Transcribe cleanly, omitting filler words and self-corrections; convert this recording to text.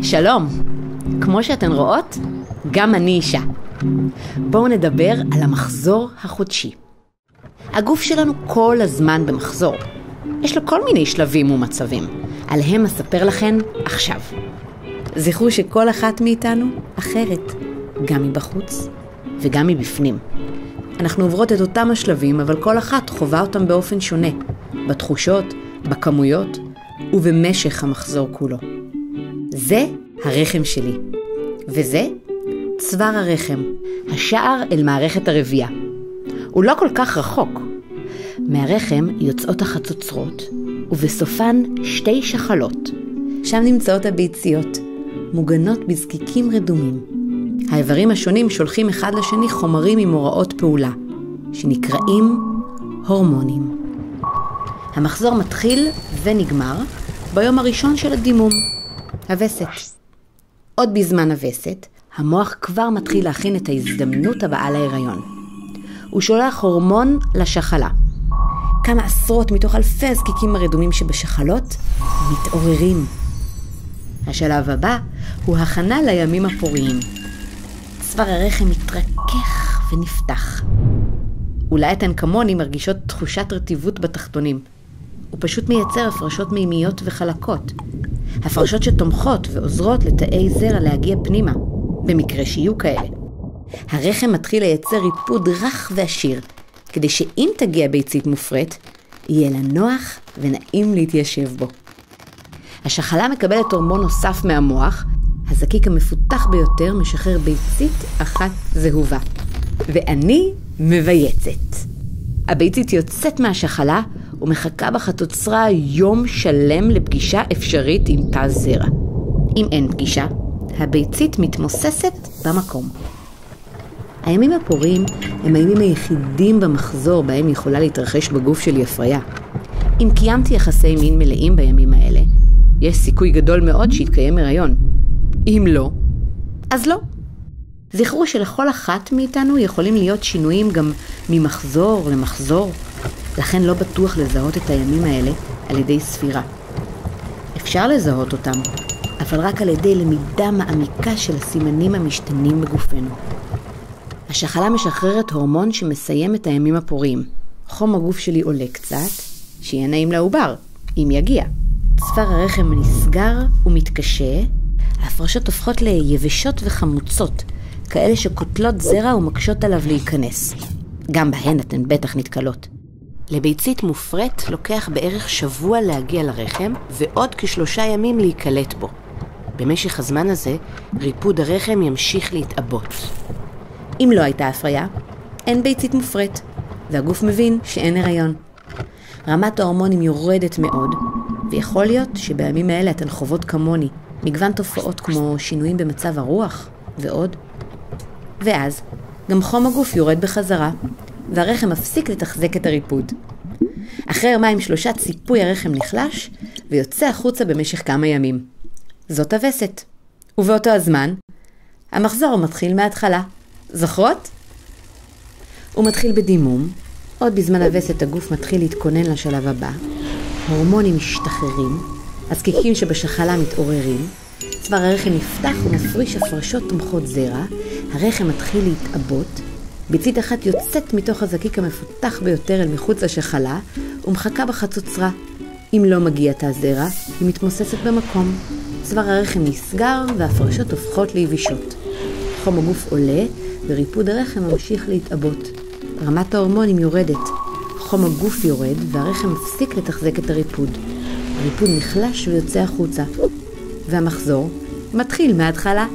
שלום, כמו שאתן רואות, גם אני אישה. בואו נדבר על המחזור החודשי. הגוף שלנו כל הזמן במחזור. יש לו כל מיני שלבים ומצבים. עליהם אספר לכן עכשיו. זכרו שכל אחת מאיתנו אחרת, גם מבחוץ וגם מבפנים. אנחנו עוברות את אותם השלבים, אבל כל אחת חווה אותם באופן שונה, בתחושות, בכמויות ובמשך המחזור כולו. זה הרחם שלי, וזה צוואר הרחם, השער אל מערכת הרבייה. הוא לא כל כך רחוק. מהרחם יוצאות החצוצרות, ובסופן 2 שחלות. שם נמצאות הביציות, מוגנות בזקיקים רדומים. האיברים השונים שולחים אחד לשני חומרים עם הוראות פעולה, שנקראים הורמונים. המחזור מתחיל ונגמר ביום הראשון של הדימום, הווסת. עוד בזמן הווסת, המוח כבר מתחיל להכין את ההזדמנות הבאה להיריון. הוא שולח הורמון לשחלה. כמה עשרות מתוך אלפי הזקיקים הרדומים שבשחלות מתעוררים. השלב הבא הוא הכנה לימים הפוריים. צוואר הרחם מתרכך ונפתח. אולי אתן כמוני מרגישות תחושת רטיבות בתחתונים. הוא פשוט מייצר הפרשות מימיות וחלקות. הפרשות שתומכות ועוזרות לתאי זרע להגיע פנימה, במקרה שיהיו כאלה. הרחם מתחיל לייצר ריפוד רך ועשיר, כדי שאם תגיע ביצית מופרית, יהיה לה נוח ונעים להתיישב בו. השחלה מקבלת הורמון נוסף מהמוח, הזקיק המפותח ביותר משחרר ביצית אחת זהובה. ואני מבייצת. הביצית יוצאת מהשחלה ומחכה בחצוצרה יום שלם לפגישה אפשרית עם תא זרע. אם אין פגישה, הביצית מתמוססת במקום. הימים הפוריים הם הימים היחידים במחזור בהם יכולה להתרחש בגוף שלי הפריה. אם קיימתי יחסי מין מלאים בימים האלה, יש סיכוי גדול מאוד שיתקיים הריון. אם לא, אז לא. זכרו שלכל אחת מאיתנו יכולים להיות שינויים גם ממחזור למחזור, לכן לא בטוח לזהות את הימים האלה על ידי ספירה. אפשר לזהות אותם, אבל רק על ידי למידה מעמיקה של הסימנים המשתנים בגופנו. השחלה משחררת הורמון שמסיים את הימים הפוריים. חום הגוף שלי עולה קצת, שיהיה נעים לעובר, אם יגיע. צוואר הרחם נסגר ומתקשה, ההפרשות הופכות ליבשות וחמוצות, כאלה שקוטלות זרע ומקשות עליו להיכנס. גם בהן אתן בטח נתקלות. לביצית מופרית לוקח בערך שבוע להגיע לרחם, ועוד כ3 ימים להיקלט בו. במשך הזמן הזה, ריפוד הרחם ימשיך להתאבות. אם לא הייתה הפריה, אין ביצית מופרית, והגוף מבין שאין הריון. רמת ההורמונים יורדת מאוד, ויכול להיות שבימים האלה אתן חוות כמוני, מגוון תופעות כמו שינויים במצב הרוח ועוד. ואז גם חום הגוף יורד בחזרה, והרחם מפסיק לתחזק את הריפוד. אחרי 2-3 ציפוי הרחם נחלש, ויוצא החוצה במשך כמה ימים. זאת הווסת. ובאותו הזמן, המחזור מתחיל מההתחלה. זוכרות? הוא מתחיל בדימום, עוד בזמן הווסת הגוף מתחיל להתכונן לשלב הבא, הורמונים משתחררים, הזקיקים שבשחלה מתעוררים, צוואר הרחם נפתח ומפריש הפרשות תומכות זרע, הרחם מתחיל להתאבות, ביצית אחת יוצאת מתוך הזקיק המפותח ביותר אל מחוץ לשחלה ומחכה בחצוצרה. אם לא מגיע תא זרע, היא מתמוססת במקום. צוואר הרחם נסגר והפרשות הופכות ליבישות. חום הגוף עולה וריפוד הרחם ממשיך להתאבות. רמת ההורמונים יורדת, חום הגוף יורד והרחם מפסיק לתחזק את הריפוד. הריפוד נחלש ויוצא החוצה. והמחזור מתחיל מההתחלה.